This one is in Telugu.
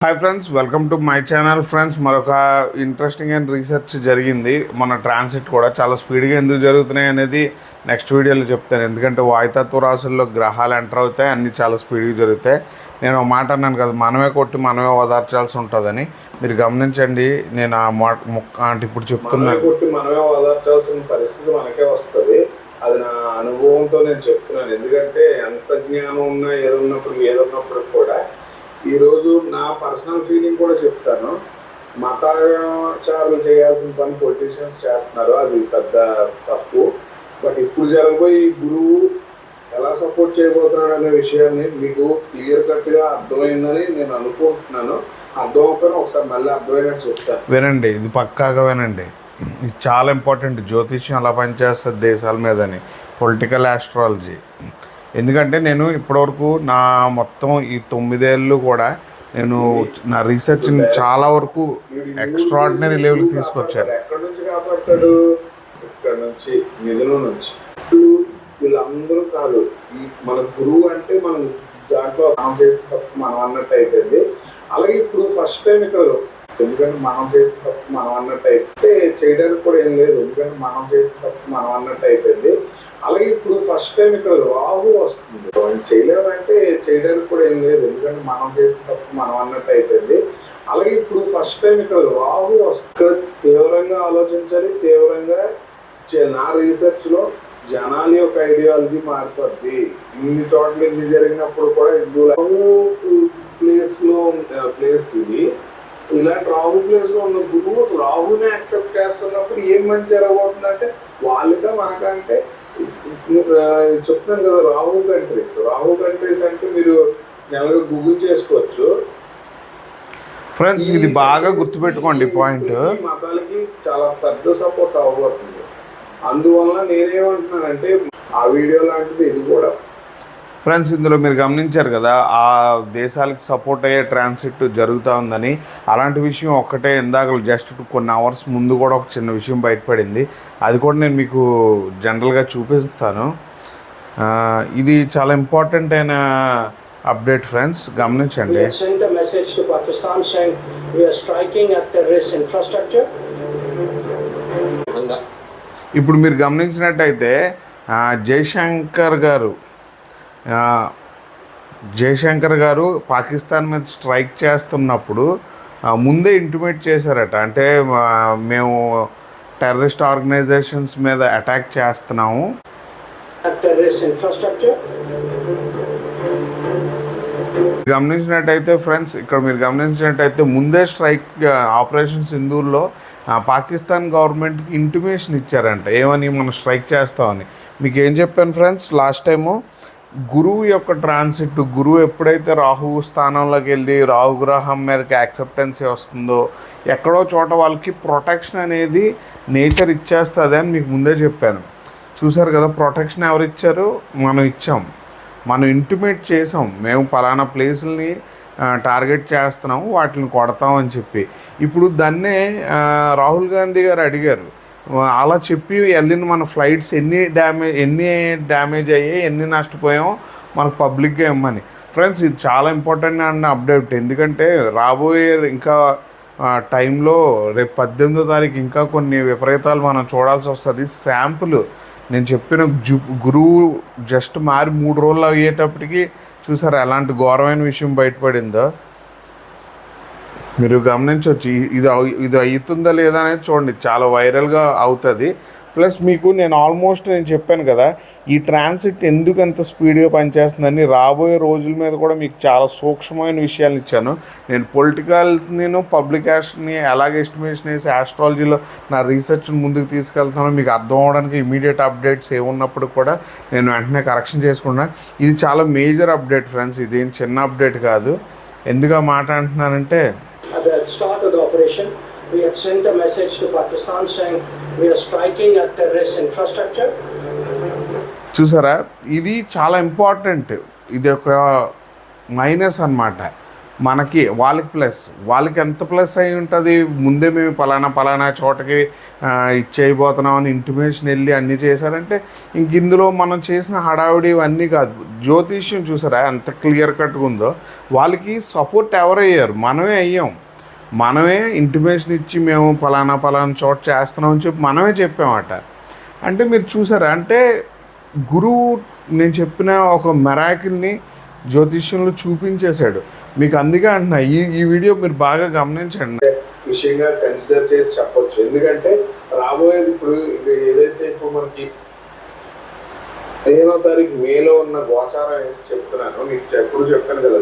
Hi friends, welcome to my channel. Friends, మరొక ఇంట్రెస్టింగ్ అండ్ రీసెర్చ్ జరిగింది. మన ట్రాన్సిట్ కూడా చాలా స్పీడ్గా ఎందుకు జరుగుతున్నాయి అనేది నెక్స్ట్ వీడియోలో చెప్తాను. ఎందుకంటే వాయుతత్వ రాశుల్లో గ్రహాలు ఎంటర్ అవుతాయి, అన్నీ చాలా స్పీడ్గా జరుగుతాయి. నేను ఒక మాట అన్నాను కదా, మనమే కొట్టి మనమే ఓదార్చాల్సి ఉంటుందని. మీరు గమనించండి, నేను ఆ అంటే ఇప్పుడు చెప్తున్నాను, కొట్టి మనమే ఓదార్చాల్సిన పరిస్థితి మనకే వస్తుంది. అది నా అనుభవంతో నేను చెప్తున్నాను. ఎందుకంటే ఎంత జ్ఞానం ఉన్నా ఏదున్నప్పుడు కూడా ఈరోజు నా పర్సనల్ ఫీలింగ్ కూడా చెప్తాను. మతాచారులు చేయాల్సిన పని పొలిటీషియన్స్ చేస్తున్నారు, అది పెద్ద తప్పు. బట్ ఇప్పుడు జరగబోయే ఈ గురువు ఎలా సపోర్ట్ చేయబోతున్నాడు అనే విషయాన్ని మీకు క్లియర్ కట్గా అర్థమైందని నేను అనుకుంటున్నాను. అర్థం అవ్వకపోయినా ఒకసారి మళ్ళీ అర్థమైనట్టు చెప్తాను. వినండి, ఇది పక్కాగా వినండి. ఇది చాలా ఇంపార్టెంట్. జ్యోతిష్యం ఎలా పనిచేస్తుంది దేశాల మీదని, పొలిటికల్ ఆస్ట్రాలజీ. ఎందుకంటే నేను ఇప్పటివరకు నా మొత్తం ఈ 9 ఏళ్ళు కూడా నేను నా రీసెర్చ్ని చాలా వరకు ఎక్స్ట్రాడినరీ లెవెల్కి తీసుకొచ్చాను. ఎక్కడి నుంచి కాపాడతాడు? ఇక్కడ నుంచి, నిధుల నుంచి. వీళ్ళందరూ కాదు, ఈ మన గురువు అంటే మనం దాంట్లో మనం చేసిన తప్పు మనం అన్నట్టు అయిపోయింది. అలాగే ఇప్పుడు ఫస్ట్ టైం ఇక్కడ, ఎందుకంటే మనం చేసిన తప్పు మనం అన్నట్టు అయితే చేయడానికి కూడా ఏం లేదు, ఎందుకంటే మనం చేసిన తప్పు మనం అన్నట్టు అయిపోయింది. అలాగే ఇప్పుడు ఫస్ట్ టైం ఇక్కడ రాహు వస్తుంది. చేయలేమంటే చేయడానికి కూడా ఏం లేదు, ఎందుకంటే మనం చేసిన తప్పు మనం అన్నట్టు అయిపోయింది. అలాగే ఇప్పుడు ఫస్ట్ టైం ఇక్కడ రాహు వస్తుంది. తీవ్రంగా ఆలోచించాలి, తీవ్రంగా నా రీసెర్చ్ లో జనాల యొక్క ఐడియాలజీ మారిపోద్ది. ఇన్ని చోట్ల ఇది జరిగినప్పుడు కూడా ప్లేస్ ఇది. ఇలాంటి రాహు ప్లేస్ లో ఉన్న గురువు రాహునే యాక్సెప్ట్ చేస్తున్నప్పుడు ఏం మంచి జరగబోతుందంటే వాళ్ళగా మనకంటే చెప్తాను కదా, రాహు కంట్రీస్ అంటే మీరు నెలగా గూగుల్ చేసుకోవచ్చు ఫ్రెండ్స్. ఇది బాగా గుర్తుపెట్టుకోండి పాయింట్. మతాలకి చాలా పెద్ద సపోర్ట్ అవ్వబోతుంది. అందువల్ల నేనేమంటున్నానంటే ఆ వీడియో లాంటిది ఇది కూడా. ఫ్రెండ్స్, ఇందులో మీరు గమనించారు కదా, ఆ దేశాలకు సపోర్ట్ అయ్యే ట్రాన్సిట్ జరుగుతూ ఉందని. అలాంటి విషయం ఒక్కటే ఇందాక జస్ట్ కొన్ని అవర్స్ ముందు కూడా ఒక చిన్న విషయం బయటపడింది. అది కూడా నేను మీకు జనరల్గా చూపిస్తాను. ఇది చాలా ఇంపార్టెంట్ అయిన అప్డేట్ ఫ్రెండ్స్, గమనించండి. ఇప్పుడు మీరు గమనించినట్టయితే జయశంకర్ గారు పాకిస్తాన్ మీద స్ట్రైక్ చేస్తున్నప్పుడు ముందే ఇంటిమేట్ చేశారట. అంటే మేము టెర్రరిస్ట్ ఆర్గనైజేషన్స్ మీద అటాక్ చేస్తున్నాము. గమనించినట్టయితే ఫ్రెండ్స్, ఇక్కడ మీరు గమనించినట్టయితే ముందే స్ట్రైక్ ఆపరేషన్ సింధూర్లో పాకిస్తాన్ గవర్నమెంట్కి ఇంటిమేషన్ ఇచ్చారంట, ఏమని మనం స్ట్రైక్ చేస్తామని. మీకు ఏం చెప్పాను ఫ్రెండ్స్ లాస్ట్ టైము, గురువు యొక్క ట్రాన్సిట్, గురువు ఎప్పుడైతే రాహు స్థానంలోకి వెళ్ళి రాహు గ్రహం మీదకి యాక్సెప్టెన్సీ వస్తుందో ఎక్కడో చోట వాళ్ళకి ప్రొటెక్షన్ అనేది నేచర్ ఇచ్చేస్తుంది అని మీకు ముందే చెప్పాను. చూసారు కదా, ప్రొటెక్షన్ ఎవరు ఇచ్చారు? మనం ఇచ్చాం. మనం ఇంటిమేట్ చేసాం, మేము పలానా ప్లేసుల్ని టార్గెట్ చేస్తున్నాము, వాటిని కొడతామని చెప్పి. ఇప్పుడు దాన్నే రాహుల్ గాంధీ గారు అడిగారు. అలా చెప్పి వెళ్ళిన మన ఫ్లైట్స్ ఎన్ని డ్యామేజ్ అయ్యాయి, ఎన్ని నష్టపోయామో మనకు పబ్లిక్గా ఇవ్వమని. ఫ్రెండ్స్, ఇది చాలా ఇంపార్టెంట్ అన్న అప్డేట్. ఎందుకంటే రాబోయే ఇంకా టైంలో రేపు 18వ తారీఖు ఇంకా కొన్ని విపరీతాలు మనం చూడాల్సి వస్తుంది. శాంపుల్ నేను చెప్పిన గురువు జస్ట్ మారి 3 రోజులు అయ్యేటప్పటికి చూసారా ఎలాంటి ఘోరమైన విషయం బయటపడిందో. మీరు గమనించవచ్చు. ఇది అవుతుందా లేదా అనేది చూడండి, చాలా వైరల్గా అవుతుంది. ప్లస్ మీకు నేను చెప్పాను కదా, ఈ ట్రాన్సిట్ ఎందుకు అంత స్పీడ్గా పనిచేస్తుందని. రాబోయే రోజుల మీద కూడా మీకు చాలా సూక్ష్మమైన విషయాలు ఇచ్చాను. నేను పొలిటికల్ని పబ్లిక్ యాక్షన్ని ఎలాగ ఎస్టిమేషన్ వేసి ఆస్ట్రాలజీలో నా రీసెర్చ్ని ముందుకు తీసుకెళ్తానో మీకు అర్థం అవడానికి ఇమీడియట్ అప్డేట్స్ ఏమున్నప్పుడు కూడా నేను వెంటనే కరెక్షన్ చేసుకున్నాను. ఇది చాలా మేజర్ అప్డేట్ ఫ్రెండ్స్, ఇదేం చిన్న అప్డేట్ కాదు. ఎందుకు మాట అంటున్నానంటే, at the start of the operation, we had sent a message to Pakistan saying we are striking at terrorist infrastructure. చూసారా, ఇది చాలా ఇంపార్టెంట్. ఇది ఒక మైనస్ అన్నమాట. మనకి వాళ్ళకి ప్లస్, వాళ్ళకి ఎంత ప్లస్ అయి ఉంటుంది, ముందే మేము పలానా చోటకి ఇచ్చేయబోతున్నాం అని ఇంటిమేషన్ వెళ్ళి అన్నీ చేశారంటే ఇంక ఇందులో మనం చేసిన హడావిడి ఇవన్నీ కాదు. జ్యోతిష్యం చూసారా ఎంత క్లియర్ కట్గా ఉందో. వాళ్ళకి సపోర్ట్ ఎవరయ్యారు? మనమే అయ్యాం. మనమే ఇంటిమేషన్ ఇచ్చి మేము పలానా చోట చేస్తున్నాం అని చెప్పి మనమే చెప్పామట. అంటే మీరు చూసారా, అంటే గురువు నేను చెప్పిన ఒక మెరాకిల్ని జ్యోతిష్యంలో చూపించేశాడు మీకు. అందుకే అంటున్నా ఈ వీడియో మీరు బాగా గమనించండి. విషయంగా కన్సిడర్ చేసి చెప్పొచ్చు. ఎందుకంటే రాబోయేది ఇప్పుడు ఏదైతే ఇప్పుడు మనకి 15వ తారీఖు మేలో ఉన్న గోచారం వేసి చెప్తున్నాను, మీకు ఎప్పుడు చెప్పాను కదా.